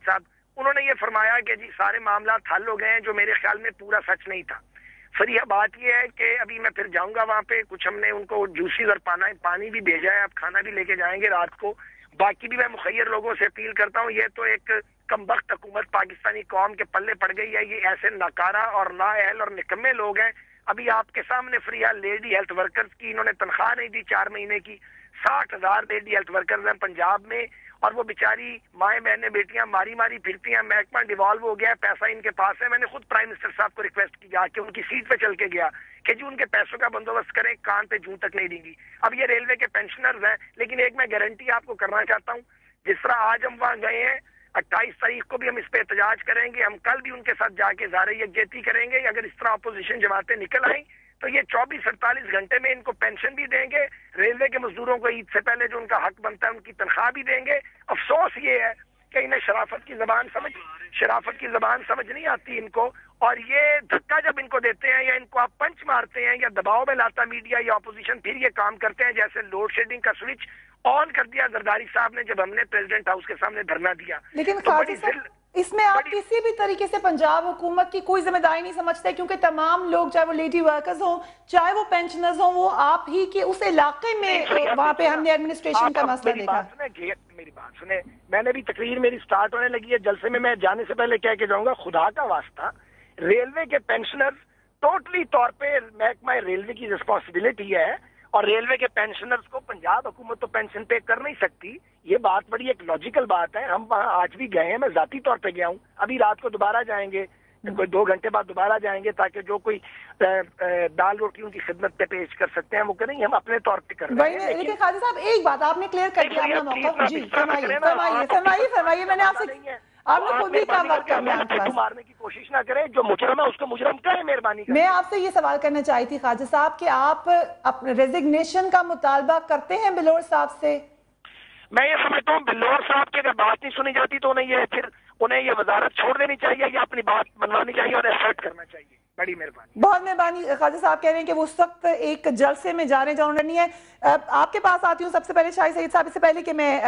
شہید صاحب، انہوں نے یہ فرمایا کہ جی سارے معاملات حل ہو گئے ہیں، جو میرے خیال میں پورا سچ نہیں تھا۔ پھر یہ بات یہ ہے کہ ابھی میں پھر جاؤں گا وہاں پہ، کچھ ہم نے ان کو جوسیز اور پانی بھی بھیجا ہے، اب کھانا بھی لے کے جائیں گے رات کو۔ باقی بھی میں مخیر لوگوں سے اپیل کرتا ہوں، یہ تو ایک کمبخت حکومت پاکستانی قوم کے پلے پڑ گئی ہے، یہ ایسے ناکارہ اور نااہل اور نکمے لوگ ہیں۔ ابھی آپ کے سامنے فری لیڈی ہیلتھ ورکرز کی انہوں نے تنخواہ نہیں دی 4 مہینے کی، 60,000 لیڈی ہیلتھ ورکرز ہیں پنجاب میں، اور وہ بیچاری مائیں بہنیں بیٹیاں ماری پھرتی ہیں، محکمہ ڈیوالو ہو گیا، پیسہ ان کے پاس ہے۔ میں نے خود پرائم منسٹر صاحب کو ریکویسٹ کیا کہ ان کی سیٹ پہ چل کے گیا کہ جو ان کے پیسوں کا بندوبست کریں، کان پہ جوں تک نہیں دیں گی۔ اب یہ ریلوے کے پینشنرز ہیں، لیکن ایک میں گارنٹی آپ کو کرنا چاہتا ہوں، جس طرح آج ہم وہاں گئے ہیں، 28 تاریخ کو بھی ہم اس پہ احتجاج کریں گے، ہم کل بھی ان کے ساتھ جا کے اظہار یکجہتی کریں گے۔ اگر اس طرح اپوزیشن جماعتیں نکل آئیں تو یہ 24-48 گھنٹے میں ان کو پینشن بھی دیں گے، ریلوے کے مزدوروں کو عید سے پہلے جو ان کا حق بنتا ہے ان کی تنخواہ بھی دیں گے۔ افسوس یہ ہے کہ انہیں شرافت کی زبان سمجھ نہیں آتی ان کو، اور یہ دھکا جب ان کو دیتے ہیں یا ان کو آپ پنچ مارتے ہیں یا دباؤ میں لاتا میڈیا یا اپوزیشن، پھر یہ کام کرتے ہیں۔ جیسے لوڈ شیڈنگ کا سوئچ آن کر دیا زرداری صاحب نے جب ہم نے پریزیڈنٹ ہاؤس کے سامنے دھرنا دیا۔ لیکن قاضی صاحب اس میں آپ کسی بھی طریقے سے پنجاب حکومت کی کوئی ذمہ داری نہیں سمجھتے، کیونکہ تمام لوگ چاہے وہ لیڈی ورکرز ہوں چاہے وہ پینشنرز ہوں، وہ آپ ہی کے اس علاقے میں وہاں پہ ہم نے ایڈمنسٹریشن کا مسئلہ دیکھا۔ میری بات سنیں، میں نے بھی تقریر میری سٹارٹ ہونے لگی ہے، جلسے میں جانے سے پہلے کہہ کے جاؤں گا، خدا کا واسطہ ریلوے کے پینشنرز ٹوٹلی طور پہ محکمہ ریلوے کی رسپانسبلٹی ہے، اور ریلوے کے پینشنرز کو پنجاب حکومت تو پینشن پے کر نہیں سکتی۔ یہ بات بڑی ایک لاجیکل بات ہے، ہم وہاں آج بھی گئے ہیں، میں ذاتی طور پہ گیا ہوں، ابھی رات کو دوبارہ جائیں گے، کوئی 2 گھنٹے بعد دوبارہ جائیں گے، تاکہ جو کوئی دال روٹی ان کی خدمت پہ پیش کر سکتے ہیں وہ کریں، ہم اپنے طور پہ کر رہے ہیں۔ لیکن قاضی صاحب ایک بات آپ نے کلیئر کر دیا اپنا موقف، جی فرمائیے، میں نے آپ سے آپ نے خود بھی کام وقت کرنا ہے، مارنے کی کوشش نہ کریں، جو مجرم ہے اس کو مجرم کریں، مہربانی کریں۔ میں آپ سے یہ سوال کرنا چاہی تھی خواجہ صاحب کہ آپ اپنے ریزگنیشن کا مطالبہ کرتے ہیں بلور صاحب سے؟ میں یہ سمجھتا ہوں بلور صاحب کی اگر بات نہیں سنی جاتی تو انہیں یہ وزارت چھوڑ دینی چاہیے یا اپنی بات منوانی چاہیے اور ایسرٹ کرنا چاہیے۔ بڑی مہربانی، بہت مہربانی۔ خواجہ صاحب کہہ رہے ہیں کہ وہ اس وقت ایک جلسے میں جا رہے ہیں جہاں نہیں ہے۔ آپ کے پاس آتی ہوں سب سے پہلے شاہد سعید صاحب، اس سے پہلے کہ میں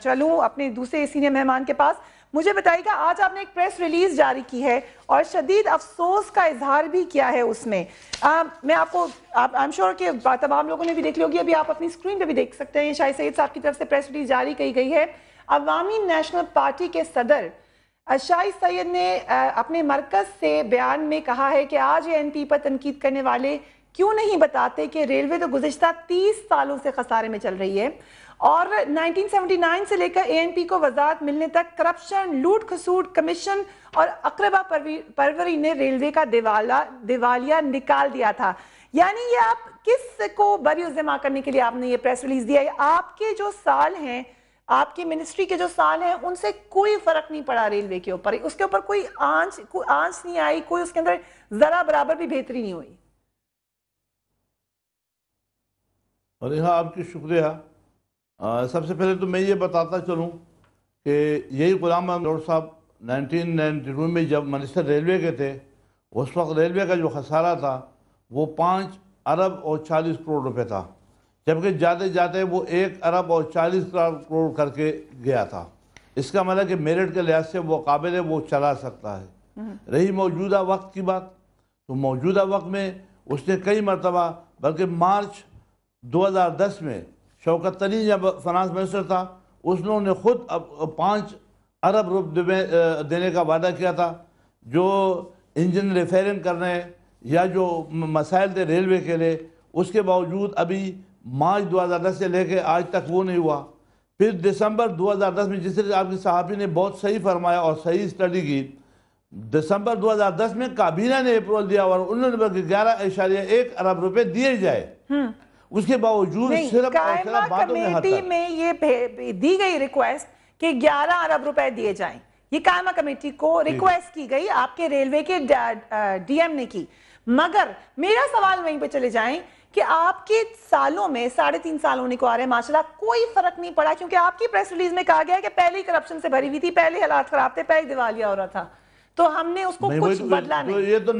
چلوں اپنے دوسرے سینئر مہمان کے پاس، مجھے بتائیے گا آج آپ نے ایک پریس ریلیز جاری کی ہے اور شدید افسوس کا اظہار بھی کیا ہے اس میں۔ میں آپ کو I'm sure کہ تمام لوگوں نے بھی دیکھ لی ہوگی، ابھی آپ اپنی اسکرین پہ بھی دیکھ سکتے ہیں، شاہد سعید صاحب کی طرف سے پریس ریلیز جاری کی گئی ہے۔ عوامی نیشنل پارٹی کے صدر شاہد سعید نے اپنے مرکز سے بیان میں کہا ہے کہ آج اے این پی پر تنقید کرنے والے کیوں نہیں بتاتے کہ ریلوے تو گزشتہ 30 سالوں سے خسارے میں چل رہی ہے، اور 1979 سے لے کر اے این پی کو وزارت ملنے تک کرپشن، لوٹ کھسوٹ، کمیشن اور اقربا پروری نے ریلوے کا دیوالیہ نکال دیا تھا۔ یعنی یہ آپ کس کو بری الزام کرنے کے لیے آپ نے یہ پریس ریلیز دیا ہے؟ آپ کے جو سال ہیں، آپ کی منسٹری کے جو سال ہیں، ان سے کوئی فرق نہیں پڑا ریلوے کے اوپر، اس کے اوپر کوئی آنچ نہیں آئی، کوئی اس کے اندر ذرا برابر بھی بہتری نہیں ہوئی۔ اور یہاں آپ کی شکریہ۔ سب سے پہلے تو میں یہ بتاتا چلوں کہ یہی غلام محمد لوٹ صاحب 1992 میں جب منسٹر ریلوے کے تھے، اس وقت ریلوے کا جو خسارہ تھا وہ 5 ارب اور 40 کروڑ روپے تھا، جبکہ جاتے جاتے وہ 1 ارب اور 40 کروڑ کر کے گیا تھا۔ اس کا مطلب کہ میرٹ کے لحاظ سے وہ قابل ہے، وہ چلا سکتا ہے۔ رہی موجودہ وقت کی بات، تو موجودہ وقت میں اس نے کئی مرتبہ، بلکہ مارچ 2010 میں شوکت طری جب فنانس منسٹر تھا، اس نے خود 5 ارب روپے دینے کا وعدہ کیا تھا، جو انجن ریفیرنگ کرنے یا جو مسائل تھے ریلوے کے لیے، اس کے باوجود ابھی مارچ 2010 سے لے کے آج تک وہ نہیں ہوا۔ پھر دسمبر 2010 میں، جس طرح آپ کی صحافی نے بہت صحیح فرمایا اور صحیح اسٹڈی کی، دسمبر 2010 میں کابینہ نے اپروول دیا اور انہوں نے بلکہ 11.1 ارب روپے دیے جائے، اس کے باوجود صرف باتوں میں کمیٹی میں یہ دی گئی ریکویسٹ کہ 11 ارب روپے دیے جائیں، یہ قائمہ کمیٹی کو ریکویسٹ کی گئی، آپ کے ریلوے کے ڈی ایم نے کی، مگر میرا سوال وہیں پہ چلے جائیں کہ آپ کے سالوں میں 3.5 سال ہونے کو آ رہے ہیں ماشاءاللہ، کوئی فرق نہیں پڑا، کیونکہ آپ کی پریس ریلیز میں کہا گیا ہے کہ پہلے ہی کرپشن سے بھری ہوئی تھی، پہلے حالات خراب تھے، پہلے دیوالیہ ہو رہا تھا، تو ہم نے اس کو کچھ بدلا نہیں۔ یہ تو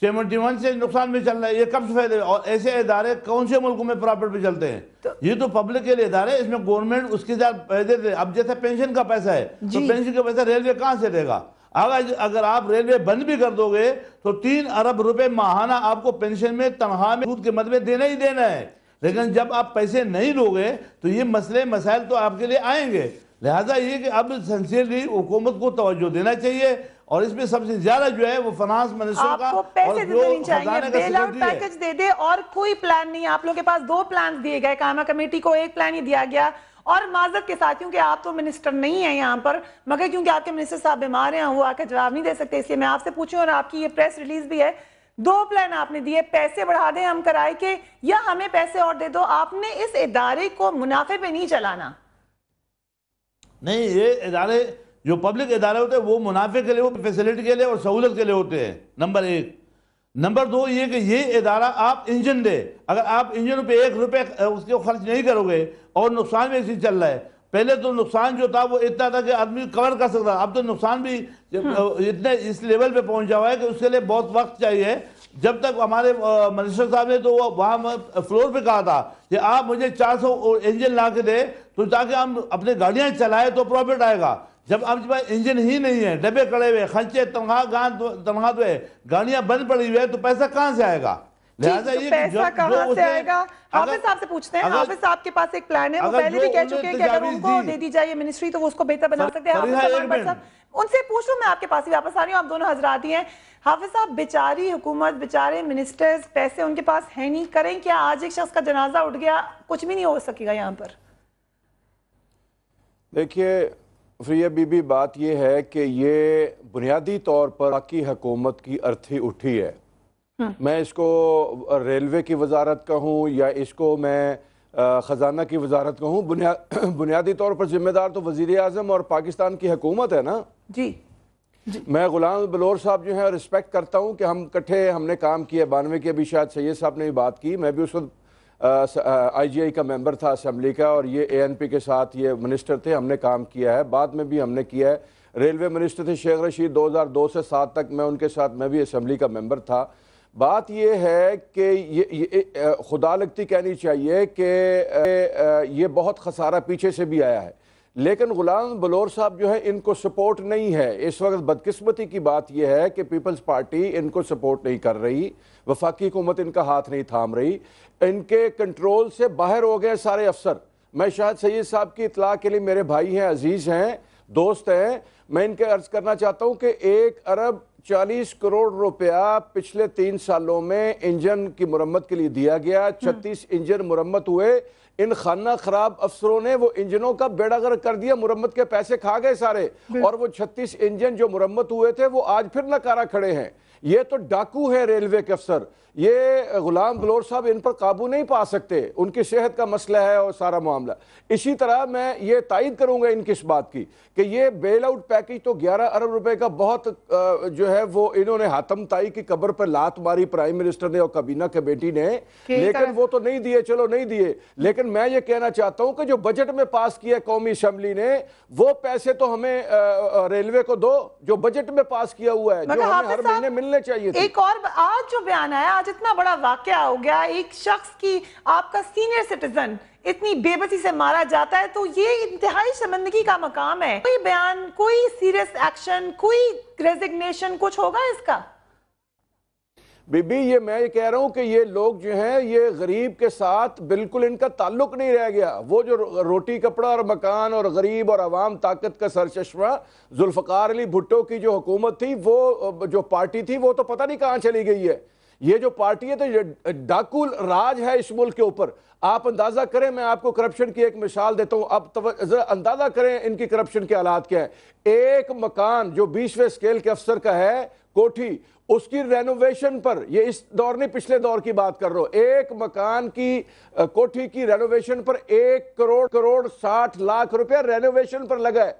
71 سے نقصان میں چل رہا ہے. یہ کب سے فائدے؟ اور ایسے ادارے کون سے ملکوں میں پرافٹ پہ چلتے ہیں؟ یہ تو پبلک کے لیے ادارے، اس میں گورنمنٹ اس کے ساتھ پیسے دے. اب جیسے پینشن کا پیسہ ہے تو پینشن کا پیسہ ریلوے کہاں سے دے گا؟ اگر آپ ریلوے بند بھی کر دو گے تو 3 ارب روپے ماہانہ آپ کو پینشن میں، تنخواہ میں، سود کے مد میں دینا ہی دینا ہے. لیکن جب آپ پیسے نہیں دو گے تو یہ مسئلے مسائل تو آپ کے لیے آئیں گے. لہٰذا یہ کہ اب سنسیئرلی حکومت کو توجہ دینا چاہیے، اور اس میں سب سے زیادہ جو ہے وہ فنانس منسٹر کا، آپ کو پیسے دینی چاہیے، بیل آؤٹ پیکج دے دے. اور کوئی پلان نہیں، آپ لوگوں کے پاس 2 پلان دیے گئے، قائمہ کمیٹی کو 1 پلان ہی دیا گیا. اور معذرت کے ساتھ، کیونکہ آپ تو منسٹر نہیں ہیں یہاں پر، مگر کیونکہ آپ کے منسٹر صاحب بیمار ہیں، وہ آ کے جواب نہیں دے سکتے، اس لیے میں آپ سے پوچھوں، اور آپ کی یہ پریس ریلیز بھی ہے. 2 پلان آپ نے دیے، پیسے بڑھا دیں ہم کرائے کے، یا ہمیں پیسے اور دے دو. آپ نے اس ادارے کو منافع پہ نہیں چلانا. نہیں، یہ ادارے جو پبلک ادارے ہوتے ہیں وہ منافع کے لیے، وہ فیسلٹی کے لیے اور سہولت کے لیے ہوتے ہیں، نمبر 1. نمبر 2 یہ کہ یہ ادارہ آپ انجن دے. اگر آپ انجن پہ 1 روپے اس کے خرچ نہیں کرو گے اور نقصان بھی اسی چل رہا ہے. پہلے تو نقصان جو تھا وہ اتنا تھا کہ آدمی کور کر سکتا، اب تو نقصان بھی اتنے اس لیول پہ پہنچا ہوا ہے کہ اس کے لیے بہت وقت چاہیے. جب تک ہمارے منسٹر صاحب نے تو وہ وہاں فلور پہ کہا تھا کہ آپ مجھے 400 انجن لا کے دے تو تاکہ ہم اپنے گاڑیاں چلائیں تو پروفٹ آئے گا. جب آپ کے پاس انجن ہی نہیں ہے، ڈبے کڑے ہوئے، خنچے تنخواہ ہوئے، گاڑیاں بند پڑی ہوئے، تو پیسہ کہاں سے آئے گا؟ لہٰذا یہ پیسہ کہاں سے آئے گا؟ حافظ صاحب سے پوچھتے ہیں. حافظ صاحب کے پاس ایک پلان ہے، وہ پہلے بھی کہہ چکے ہیں کہ اگر ان کو دے دی جائے منسٹری تو وہ اس کو بہتر بنا سکتے ہیں. حافظ صاحب ان سے پوچھ لوں، میں آپ کے پاس ہی واپس آ رہی ہوں، آپ دونوں حضرات ہی ہیں. حافظ صاحب، بیچاری حکومت، بیچارے منسٹرز، پیسے ان کے پاس ہے نہیں، کریں کیا؟ آج ایک شخص کا جنازہ اٹھ گیا، کچھ بھی نہیں ہو سکے گا یہاں پر. دیکھیے فریہ بی بی، بات یہ ہے کہ یہ بنیادی طور پر باقی حکومت کی ارتھی اٹھی ہے. میں اس کو ریلوے کی وزارت کہوں یا اس کو میں خزانہ کی وزارت کہوں، بنیادی طور پر ذمہ دار تو وزیر اعظم اور پاکستان کی حکومت ہے نا. جی. میں غلام بلور صاحب جو ہے رسپیکٹ کرتا ہوں کہ ہم کٹھے ہم نے کام کیا. 92 کی ابھی شاید سید صاحب نے بھی بات کی، میں بھی اس وقت آئی جی آئی کا ممبر تھا اسمبلی کا، اور یہ اے این پی کے ساتھ یہ منسٹر تھے، ہم نے کام کیا ہے. بعد میں بھی ہم نے کیا ہے. ریلوے منسٹر تھے شیخ رشید، 2002 سے 7 تک میں ان کے ساتھ، میں بھی اسمبلی کا ممبر تھا. بات یہ ہے کہ یہ خدا لگتی کہنی چاہیے کہ یہ بہت خسارہ پیچھے سے بھی آیا ہے، لیکن غلام بلور صاحب جو ہے ان کو سپورٹ نہیں ہے. اس وقت بدقسمتی کی بات یہ ہے کہ پیپلز پارٹی ان کو سپورٹ نہیں کر رہی، وفاقی حکومت ان کا ہاتھ نہیں تھام رہی، ان کے کنٹرول سے باہر ہو گئے سارے افسر. میں شاہد سید صاحب کی اطلاع کے لیے، میرے بھائی ہیں، عزیز ہیں، دوست ہیں، میں ان کے عرض کرنا چاہتا ہوں کہ 1 ارب 40 کروڑ روپیہ پچھلے 3 سالوں میں انجن کی مرمت کے لیے دیا گیا. 36 انجن مرمت ہوئے. ان خانہ خراب افسروں نے وہ انجنوں کا بیڑا غرق کر دیا، مرمت کے پیسے کھا گئے سارے، اور وہ 36 انجن جو مرمت ہوئے تھے وہ آج پھر نکارہ کھڑے ہیں. یہ تو ڈاکو ہیں ریلوے کے افسر. یہ غلام بلور صاحب ان پر قابو نہیں پا سکتے، ان کی صحت کا مسئلہ ہے اور سارا معاملہ. اسی طرح میں یہ تائید کروں گا ان کی اس بات کی کہ یہ بیل آؤٹ پیکج تو 11 ارب روپے کا بہت جو ہے وہ انہوں نے حاتم طائی کی قبر پر لات ماری پرائم منسٹر نے اور کابینہ کمیٹی نے، لیکن وہ تو نہیں دیے. چلو نہیں دیے، لیکن میں یہ کہنا چاہتا ہوں کہ جو بجٹ میں پاس کیا قومی اسمبلی نے، وہ پیسے تو ہمیں ریلوے کو دو جو بجٹ میں پاس کیا ہوا ہے، جو ہمیں ہر مہینے ملنے چاہیے تھے. ایک اور آج جو بیان آیا، آج اتنا بڑا واقعہ ہو گیا، ایک شخص کی، آپ کا سینئر سٹیزن اتنی بے بسی سے مارا جاتا ہے، تو یہ انتہائی شرمندگی کا مقام ہے. کوئی بیان، کوئی سیریس ایکشن، کوئی ریزگنیشن کچھ ہوگا اس کا؟ بی بی، یہ میں یہ کہہ رہا ہوں کہ یہ لوگ جو ہیں یہ غریب کے ساتھ بالکل ان کا تعلق نہیں رہ گیا. وہ جو روٹی کپڑا اور مکان اور غریب اور عوام طاقت کا سرچشمہ ذوالفقار علی بھٹو کی جو حکومت تھی، وہ جو پارٹی تھی، وہ تو پتہ نہیں کہاں چلی گئی ہے. یہ جو پارٹی ہے تو یہ ڈاکو راج ہے اس ملک کے اوپر. آپ اندازہ کریں، میں آپ کو کرپشن کی ایک مثال دیتا ہوں، آپ اندازہ کریں ان کی کرپشن کے حالات کیا ہیں. ایک مکان جو 20ویں اسکیل کے افسر کا ہے، کوٹھی، اس کی رینوویشن پر، یہ اس دور نہیں پچھلے دور کی بات کر رہا ہوں، ایک مکان کی کوٹھی کی رینوویشن پر 1 کروڑ 60 لاکھ روپے رینوویشن پر لگا ہے.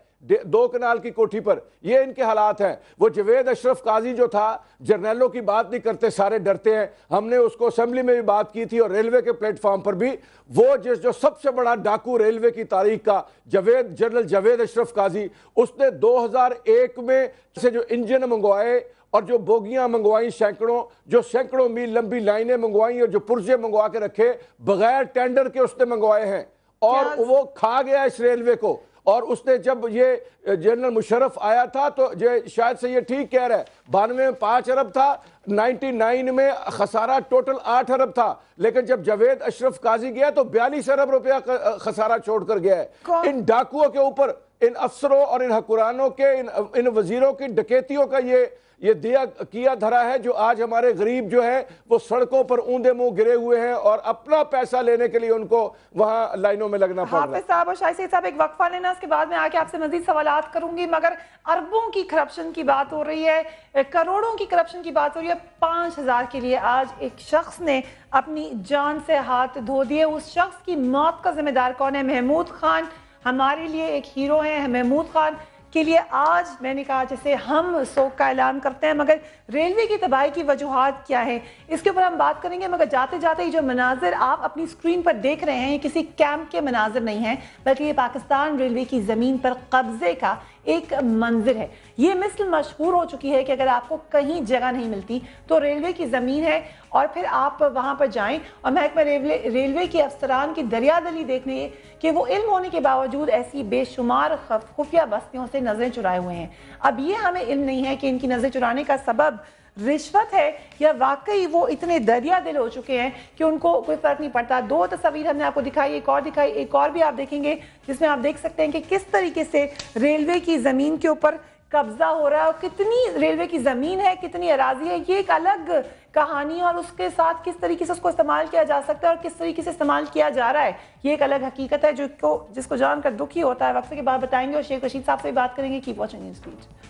2 کنال کی کوٹھی پر. یہ ان کے حالات ہیں. وہ جوید اشرف قاضی جو تھا، جرنیلوں کی بات نہیں کرتے، سارے ڈرتے ہیں. ہم نے اس کو اسمبلی میں بھی بات کی تھی اور ریلوے کے پلیٹ فارم پر بھی. وہ جو سب سے بڑا ڈاکو ریلوے کی تاریخ کا جنرل جوید اشرف قاضی، اس نے 2001 میں سے جو انجن منگوائے اور جو بوگیاں منگوائیں سینکڑوں میل لمبی لائنیں منگوائیں اور جو پرزے منگوا کے رکھے بغیر ٹینڈر کے اس نے منگوائے ہیں اور وہ کھا گیا اس ریلوے کو. اور اس نے جب یہ جنرل مشرف آیا تھا تو شاید سے یہ ٹھیک کہہ رہا ہے 92 میں 5 ارب تھا, 99 میں خسارہ ٹوٹل 8 ارب تھا, لیکن جب جاوید اشرف قاضی گیا تو 42 ارب روپیہ خسارہ چھوڑ کر گیا ہے. ان ڈاکوؤں کے اوپر, ان افسروں اور ان حکمرانوں کے, ان وزیروں کی ڈکیتیوں کا یہ دیا کیا دھرا ہے جو آج ہمارے غریب جو ہے وہ سڑکوں پر اوندے منہ گرے ہوئے ہیں اور اپنا پیسہ لینے کے لیے ان کو وہاں لائنوں میں لگنا پڑ رہا ہے. حافظ صاحب اور شاہد سعید صاحب ایک وقفہ لینا, اس کے بعد میں آ کے آپ سے مزید سوالات کروں گی. مگر اربوں کی کرپشن کی بات ہو رہی ہے, کروڑوں کی کرپشن کی بات ہو رہی ہے. 5000 کے لیے آج ایک شخص نے اپنی جان سے ہاتھ دھو دیے. اس شخص کی موت کا ذمہ دار کون ہے؟ محمود خان ہمارے لیے ایک ہیرو ہیں. محمود خان کے لیے آج میں نے کہا جیسے ہم سوگ کا اعلان کرتے ہیں, مگر ریلوے کی تباہی کی وجوہات کیا ہیں اس کے اوپر ہم بات کریں گے. مگر جاتے جاتے یہ جو مناظر آپ اپنی سکرین پر دیکھ رہے ہیں یہ کسی کیمپ کے مناظر نہیں ہیں, بلکہ یہ پاکستان ریلوے کی زمین پر قبضے کا ایک منظر ہے. یہ مثل مشہور ہو چکی ہے کہ اگر آپ کو کہیں جگہ نہیں ملتی تو ریلوے کی زمین ہے اور پھر آپ وہاں پر جائیں اور محکمہ ریلوے کے افسران کی دریا دلی دیکھنے کہ وہ علم ہونے کے باوجود ایسی بے شمار خفیہ بستیوں سے نظریں چرائے ہوئے ہیں. اب یہ ہمیں علم نہیں ہے کہ ان کی نظریں چرانے کا سبب رشوت ہے یا واقعی وہ اتنے دریا دل ہو چکے ہیں کہ ان کو کوئی فرق نہیں پڑتا. 2 تصاویر ہم نے آپ کو دکھائی, ایک اور بھی آپ دیکھیں گے جس میں آپ دیکھ سکتے ہیں کہ کس طریقے سے ریلوے کی زمین کے اوپر قبضہ ہو رہا ہے اور کتنی ریلوے کی زمین ہے, کتنی اراضی ہے. یہ ایک الگ کہانی اور اس کے ساتھ کس طریقے سے اس کو استعمال کیا جا سکتا ہے اور کس طریقے سے استعمال کیا جا رہا ہے یہ ایک الگ حقیقت ہے جس کو جان کر دکھی ہوتا ہے. وقفے کے بعد بتائیں گے اور شیخ رشید صاحب سے بات کریں گے. Keep watching News bat.